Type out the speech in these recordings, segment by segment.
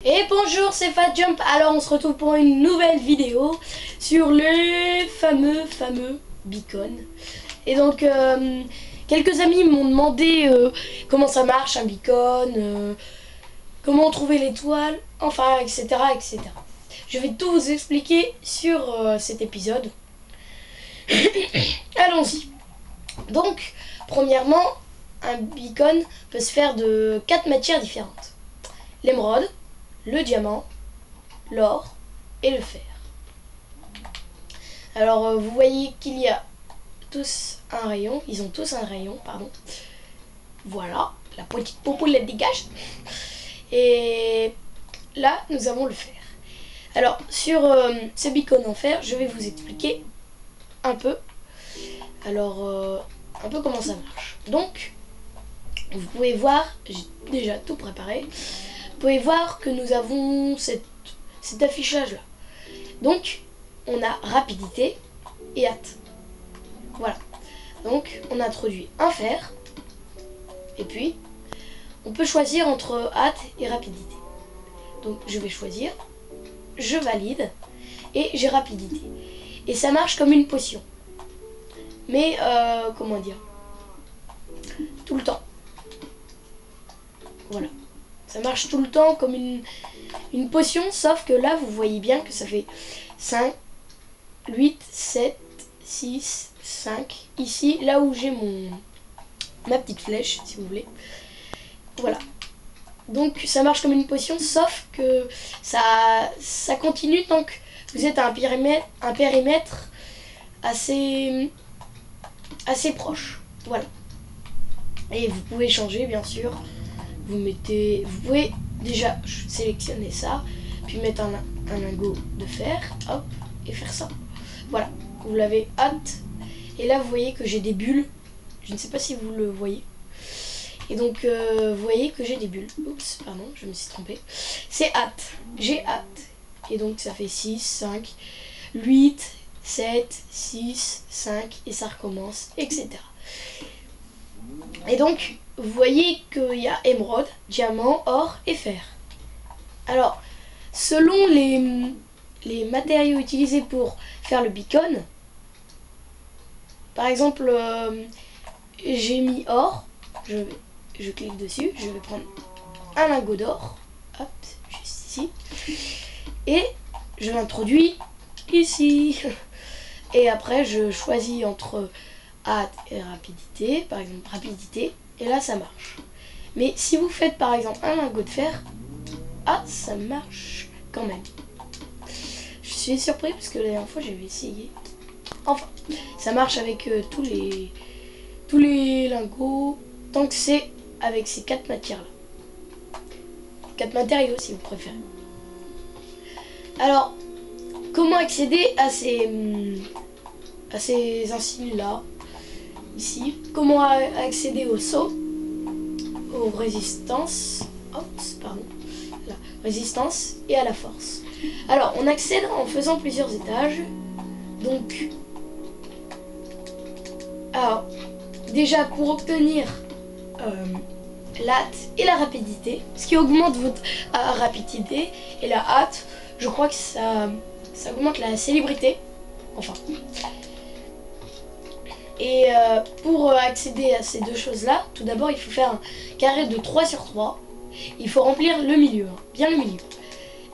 Et bonjour, c'est FatJump. Alors on se retrouve pour une nouvelle vidéo sur le fameux beacon. Et donc quelques amis m'ont demandé comment ça marche un beacon, comment trouver l'étoile, enfin etc. etc. Je vais tout vous expliquer sur cet épisode. Allons-y. Donc premièrement, un beacon peut se faire de 4 matières différentes. L'émeraude, le diamant, l'or et le fer. Alors vous voyez qu'il y a tous un rayon, ils ont tous un rayon, pardon. Voilà, la petite popoule dégage. Et là, nous avons le fer. Alors sur ce beacon en fer, je vais vous expliquer un peu. Alors un peu comment ça marche. Donc, vous pouvez voir, j'ai déjà tout préparé. Vous pouvez voir que nous avons cet affichage là. Donc on a rapidité et hâte. Voilà. Donc on introduit un fer. Et puis on peut choisir entre hâte et rapidité. Donc je vais choisir. Je valide. Et j'ai rapidité. Et ça marche comme une potion. Mais comment dire, tout le temps. Voilà. Ça marche tout le temps comme une potion, sauf que là, vous voyez bien que ça fait 5, 8, 7, 6, 5. Ici, là où j'ai ma petite flèche, si vous voulez. Voilà. Donc, ça marche comme une potion, sauf que ça continue tant que vous êtes à un périmètre assez proche. Voilà. Et vous pouvez changer, bien sûr. Vous pouvez déjà sélectionner ça, puis mettre un lingot de fer, hop, et faire ça. Voilà, vous l'avez hâte. Et là, vous voyez que j'ai des bulles. Je ne sais pas si vous le voyez. Et donc, vous voyez que j'ai des bulles. Oups, pardon, je me suis trompée. C'est hâte. J'ai hâte. Et donc, ça fait 6, 5, 8, 7, 6, 5, et ça recommence, etc. Et donc, vous voyez qu'il y a émeraude, diamant, or et fer. Alors, selon les matériaux utilisés pour faire le beacon, par exemple, j'ai mis or, je clique dessus, je vais prendre un lingot d'or, hop, juste ici, et je l'introduis ici. Et après, je choisis entre hâte et rapidité, par exemple rapidité, et là ça marche. Mais si vous faites par exemple un lingot de fer, ça marche quand même. Je suis surpris parce que la dernière fois j'avais essayé. Enfin, ça marche avec tous les lingots, tant que c'est avec ces 4 matières là. 4 matériaux si vous préférez. Alors, comment accéder à ces insignes là? Ici, comment accéder au saut, aux résistances, la résistance et à la force. Alors, on accède en faisant plusieurs étages. Donc, alors, déjà pour obtenir la hâte et la rapidité, ce qui augmente votre rapidité et la hâte, je crois que ça augmente la célébrité. Enfin. Et pour accéder à ces deux choses-là, tout d'abord, il faut faire un carré de 3 sur 3. Il faut remplir le milieu, bien le milieu.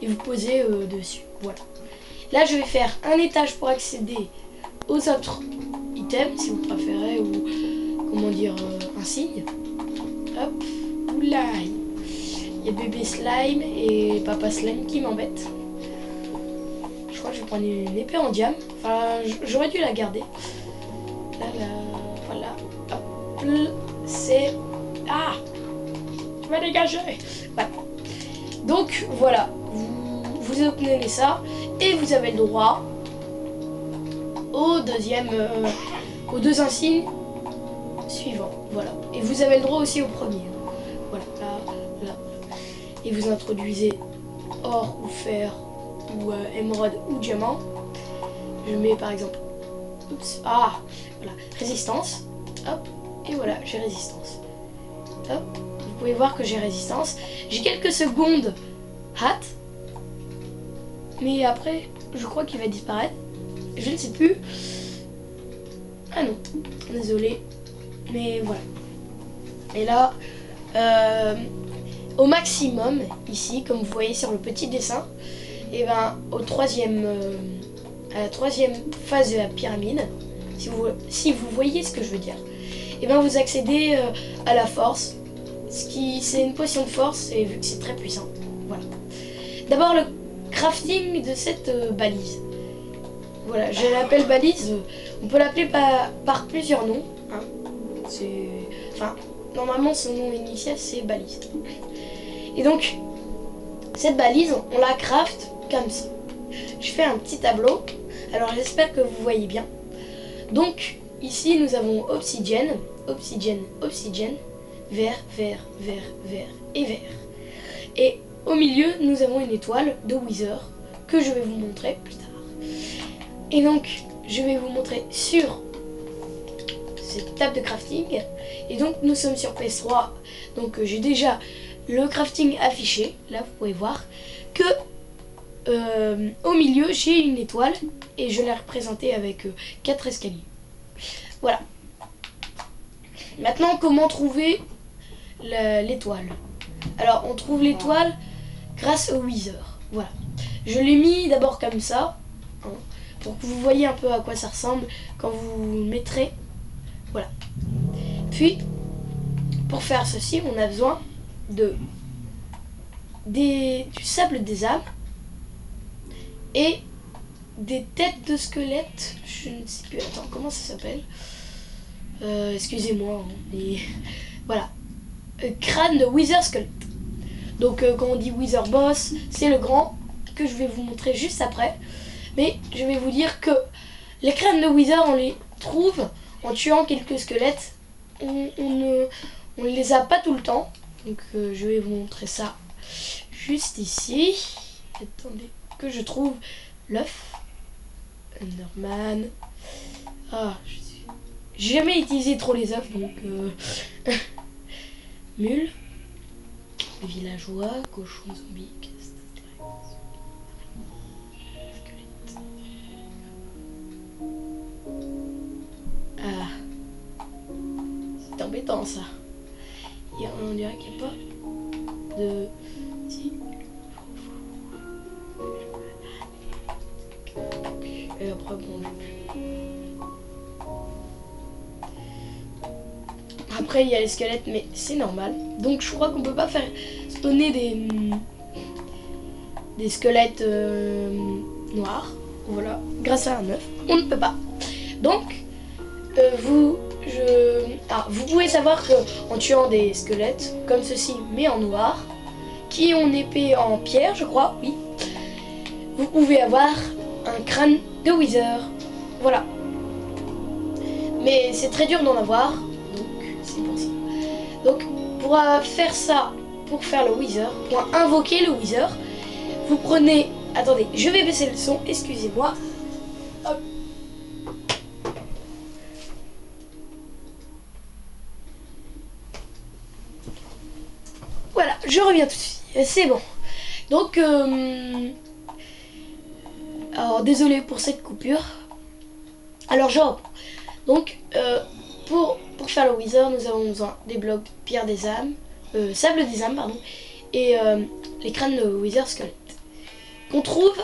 Et vous posez dessus. Voilà. Là, je vais faire un étage pour accéder aux autres items, si vous préférez, ou comment dire, un signe. Hop. Oula. Il y a bébé slime et papa slime qui m'embêtent. Je crois que je vais prendre une épée en diamant. Enfin, j'aurais dû la garder. Là, voilà, hop, c'est... Tu vas dégager. Voilà. Donc, voilà, vous obtenez ça, et vous avez le droit aux deux insignes suivants, voilà. Et vous avez le droit aussi au premier. Voilà, là. Et vous introduisez or ou fer, ou émeraude ou diamant. Je mets par exemple... Oups, voilà, résistance, hop, et voilà, j'ai résistance. Hop, vous pouvez voir que j'ai résistance. J'ai quelques secondes hat. Mais après, je crois qu'il va disparaître. Je ne sais plus. Ah non, désolé. Mais voilà. Et là, au maximum, ici, comme vous voyez sur le petit dessin, et ben à la troisième phase de la pyramide, si vous voyez ce que je veux dire, et ben vous accédez à la force. C'est une potion de force, et vu que c'est très puissant. Voilà. D'abord le crafting de cette balise. Voilà, je l'appelle balise. On peut l'appeler par plusieurs noms. Hein. Normalement son nom initial c'est balise. Et donc, cette balise, on la craft comme ça. Je fais un petit tableau. Alors j'espère que vous voyez bien. Donc, ici nous avons obsidienne, obsidienne, obsidienne, vert, vert, vert, vert et vert. Et au milieu, nous avons une étoile de Wither que je vais vous montrer plus tard. Et donc, je vais vous montrer sur cette table de crafting. Et donc, nous sommes sur PS3. Donc, j'ai déjà le crafting affiché. Là, vous pouvez voir que au milieu, j'ai une étoile et je l'ai représentée avec 4 escaliers. Voilà. Maintenant, comment trouver l'étoile? Alors, on trouve l'étoile grâce au Wither. Voilà. Je l'ai mis d'abord comme ça, hein, pour que vous voyez un peu à quoi ça ressemble quand vous le mettrez. Voilà. Puis, pour faire ceci, on a besoin du sable des âmes et des têtes de squelettes. Je ne sais plus. Attends, comment ça s'appelle? Excusez-moi. Hein, mais voilà. Crâne de Wither Skelett. Donc quand on dit Wither Boss, c'est le grand que je vais vous montrer juste après. Mais je vais vous dire que les crânes de Wither, on les trouve en tuant quelques squelettes. On ne les a pas tout le temps. Donc je vais vous montrer ça juste ici. Attendez que je trouve l'œuf. Enderman. Ah, j'ai jamais utilisé trop les œufs, donc mule, villageois, cochon, zombie, squelette. Ah, c'est embêtant ça. On dirait qu'il n'y a pas de... Si. Et après, bon, après, il y a les squelettes, mais c'est normal. Donc, je crois qu'on peut pas faire spawner des squelettes noirs. Voilà, grâce à un œuf. On ne peut pas. Donc, vous pouvez savoir qu'en tuant des squelettes, comme ceci, mais en noir, qui ont une épée en pierre, je crois, oui, vous pouvez avoir un crâne de Wither. Voilà. Mais c'est très dur d'en avoir. C'est pour ça. Donc, pour faire ça, pour faire le Wither, pour invoquer le Wither, vous prenez... Attendez, je vais baisser le son, excusez-moi. Hop. Voilà, je reviens tout de suite. C'est bon. Donc, alors, désolé pour cette coupure. Alors, je reprends. Donc, pour faire le Wither, nous avons besoin des blocs pierre des âmes, sable des âmes, pardon, et les crânes de Wither Skelett qu'on trouve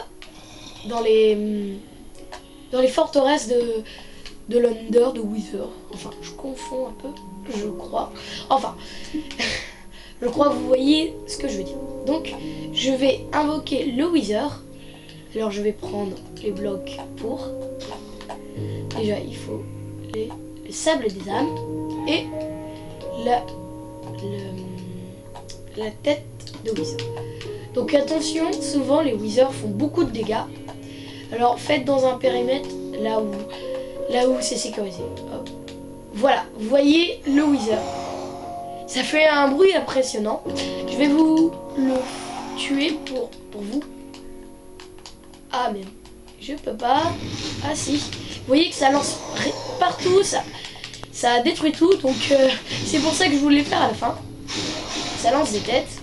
dans les forteresses de l'Under de Wither. Enfin, je confonds un peu, je crois. Enfin, je crois que vous voyez ce que je veux dire. Donc, je vais invoquer le Wither. Alors, je vais prendre les blocs pour. Déjà, il faut le sable des âmes et la tête de Wither. Donc attention, souvent les Wither font beaucoup de dégâts. Alors faites dans un périmètre là où c'est sécurisé. Hop. Voilà, vous voyez le Wither. Ça fait un bruit impressionnant. Je vais vous le tuer pour vous. Ah mais je peux pas. Ah si. Vous voyez que ça lance partout, ça détruit tout, donc c'est pour ça que je voulais le faire à la fin. Ça lance des têtes.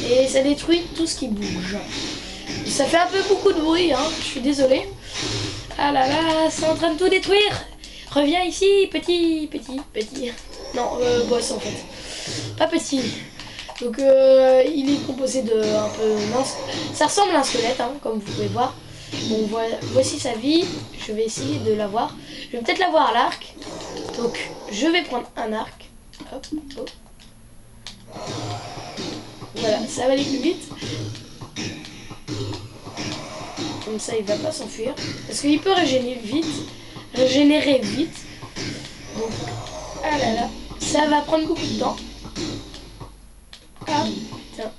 Et ça détruit tout ce qui bouge. Ça fait un peu beaucoup de bruit, hein, je suis désolée. Ah là là, c'est en train de tout détruire. Reviens ici, petit. Non, boss en fait. Pas petit. Donc il est composé de un peu... Ça ressemble à un squelette, hein, comme vous pouvez voir. Bon, voici sa vie. Je vais essayer de l'avoir. Je vais peut-être l'avoir à l'arc. Donc, je vais prendre un arc. Hop, hop. Voilà, ça va aller plus vite. Comme ça, il va pas s'enfuir. Parce qu'il peut régénérer vite. Donc, ah là là. Ça va prendre beaucoup de temps. Ah, tiens.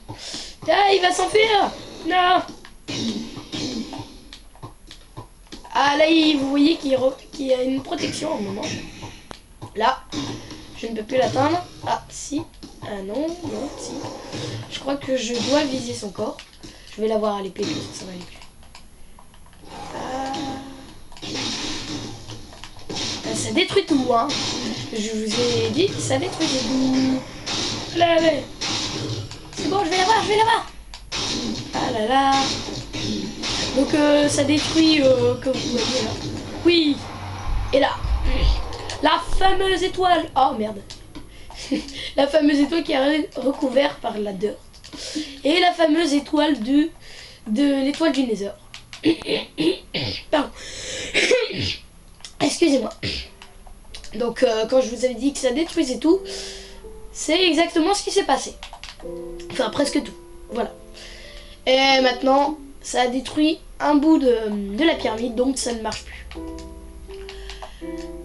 Ah, il va s'enfuir. Non. Ah là, vous voyez qu'il y a une protection au moment. Là, je ne peux plus l'atteindre. Ah, si. Ah non, si. Je crois que je dois viser son corps. Je vais l'avoir à l'épée, ça va aller plus. Ça détruit tout, hein. Je vous ai dit, ça détruit tout. Allez. C'est bon, je vais l'avoir. Ah là là. Donc ça détruit, comme vous voyez là. Oui. Et là, la fameuse étoile. Oh merde. La fameuse étoile qui est recouverte par la dirt. Et la fameuse étoile de l'étoile du Nether. Pardon. Excusez-moi. Donc quand je vous avais dit que ça détruisait tout, c'est exactement ce qui s'est passé. Enfin presque tout. Voilà. Et maintenant, ça a détruit un bout de la pyramide, donc ça ne marche plus.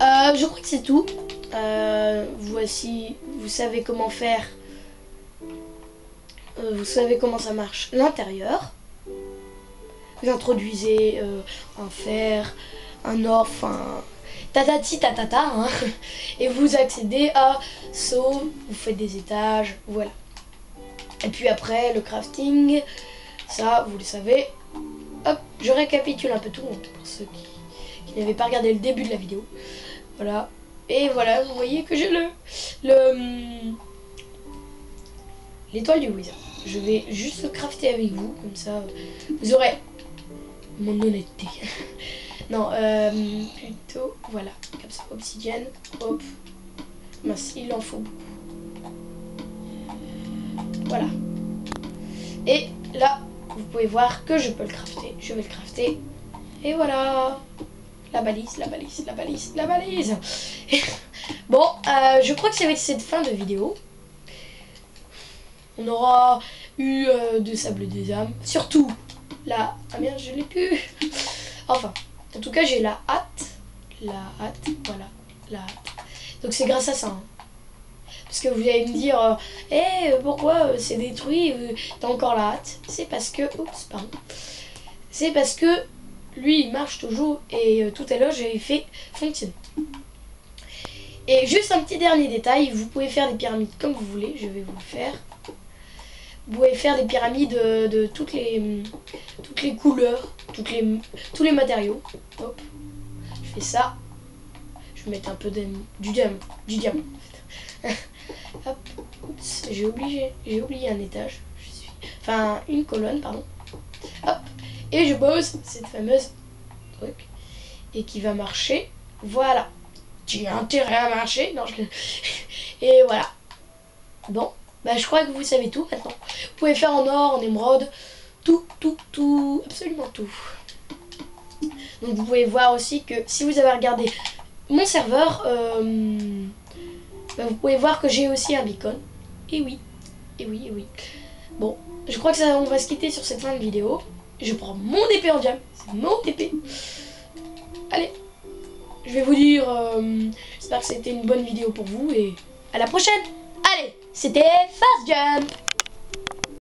Je crois que c'est tout. Voici, vous savez comment faire. Vous savez comment ça marche l'intérieur. Vous introduisez un fer, un or, enfin tatati tatata, hein, et vous accédez à saut, vous faites des étages, voilà. Et puis après le crafting, ça vous le savez. Hop, je récapitule un peu tout pour ceux qui n'avaient pas regardé le début de la vidéo. Voilà. Et voilà, vous voyez que j'ai l'étoile du wizard. Je vais juste le crafter avec vous, comme ça vous aurez mon honnêteté. Non, plutôt, voilà, comme ça, obsidienne, hop. Mince, il en faut beaucoup. Voilà. Et là, vous pouvez voir que je peux le crafter. Je vais le crafter. Et voilà. La balise. Bon, je crois que ça va être cette fin de vidéo. On aura eu de sable des âmes. Surtout, là. Ah merde, je l'ai plus. Enfin, en tout cas, j'ai la hâte. Voilà. La hâte. Donc c'est grâce à ça. Hein. Parce que vous allez me dire, pourquoi c'est détruit, t'as encore la hâte. C'est parce que, oups, pardon. C'est parce que lui, il marche toujours et tout à l'heure, j'avais fait fonctionner. Et juste un petit dernier détail, vous pouvez faire des pyramides comme vous voulez, je vais vous le faire. Vous pouvez faire des pyramides de toutes les couleurs, tous les matériaux. Hop, je fais ça. Je vais mettre un peu du diamant en fait. Hop, oups, j'ai oublié un étage. Enfin, une colonne, pardon. Hop, et je pose cette fameuse truc et qui va marcher. Voilà. Tu as intérêt à marcher. Non, et voilà. Bon, bah je crois que vous savez tout maintenant. Vous pouvez faire en or, en émeraude, tout, absolument tout. Donc vous pouvez voir aussi que si vous avez regardé mon serveur, bah, vous pouvez voir que j'ai aussi un beacon. Et oui. Bon, je crois que ça, on va se quitter sur cette fin de vidéo. Je prends mon épée en diamant. C'est mon épée. Allez. Je vais vous dire, j'espère que c'était une bonne vidéo pour vous et à la prochaine. Allez, c'était Fast Jump.